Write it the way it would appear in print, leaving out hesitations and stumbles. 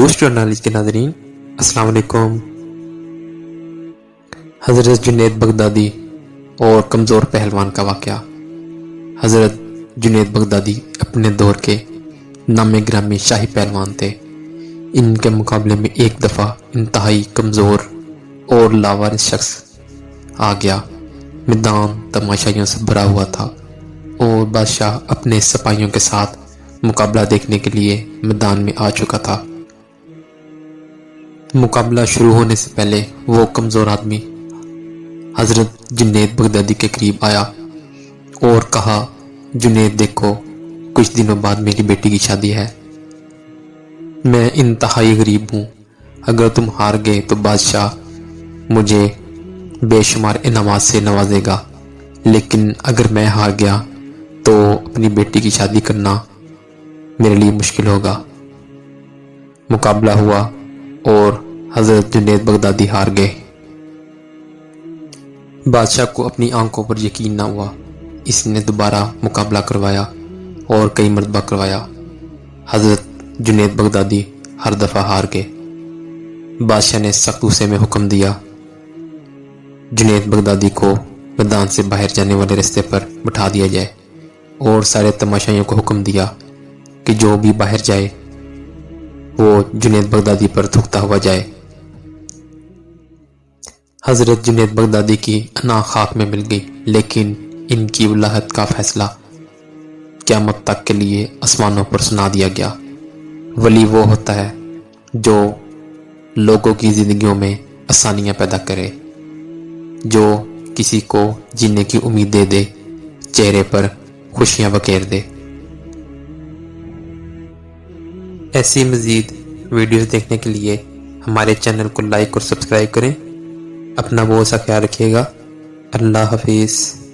Boost اور knowledge کے ناظرین السلام علیکم۔ حضرت جنید بغدادی اور کمزور پہلوان کا واقعہ۔ حضرت جنید بغدادی اپنے دور کے نام گرامی شاہی پہلوان تھے۔ ان کے مقابلے میں ایک دفعہ انتہائی کمزور اور لاوارث شخص آ گیا۔ میدان تماشائیوں سے بھرا ہوا تھا اور بادشاہ اپنے سپاہیوں کے ساتھ مقابلہ دیکھنے کے لیے میدان میں آ چکا تھا۔ مقابلہ شروع ہونے سے پہلے وہ کمزور آدمی حضرت جنید بغدادی کے قریب آیا اور کہا، جنید دیکھو، کچھ دنوں بعد میری بیٹی کی شادی ہے۔ میں انتہائی غریب ہوں، اگر تم ہار گئے تو بادشاہ مجھے بے شمار انعامات سے نوازے گا، لیکن اگر میں ہار گیا تو اپنی بیٹی کی شادی کرنا میرے لیے مشکل ہوگا۔ مقابلہ ہوا اور حضرت جنید بغدادی ہار گئے۔ بادشاہ کو اپنی آنکھوں پر یقین نہ ہوا۔ اس نے دوبارہ مقابلہ کروایا اور کئی مرتبہ کروایا۔ حضرت جنید بغدادی ہر دفعہ ہار گئے۔ بادشاہ نے سخت غصے میں حکم دیا، جنید بغدادی کو میدان سے باہر جانے والے رستے پر بٹھا دیا جائے اور سارے تماشائیوں کو حکم دیا کہ جو بھی باہر جائے وہ جنید بغدادی پر تھوکتا ہوا جائے۔ حضرت جنید بغدادی کی انا خاک میں مل گئی، لیکن ان کی ولایت کا فیصلہ قیامت تک کے لیے آسمانوں پر سنا دیا گیا۔ ولی وہ ہوتا ہے جو لوگوں کی زندگیوں میں آسانیاں پیدا کرے، جو کسی کو جینے کی امید دے دے، چہرے پر خوشیاں بکھیر دے۔ ایسی مزید ویڈیوز دیکھنے کے لیے ہمارے چینل کو لائک اور سبسکرائب کریں۔ اپنا بہت سا خیال رکھیے گا۔ اللہ حافظ۔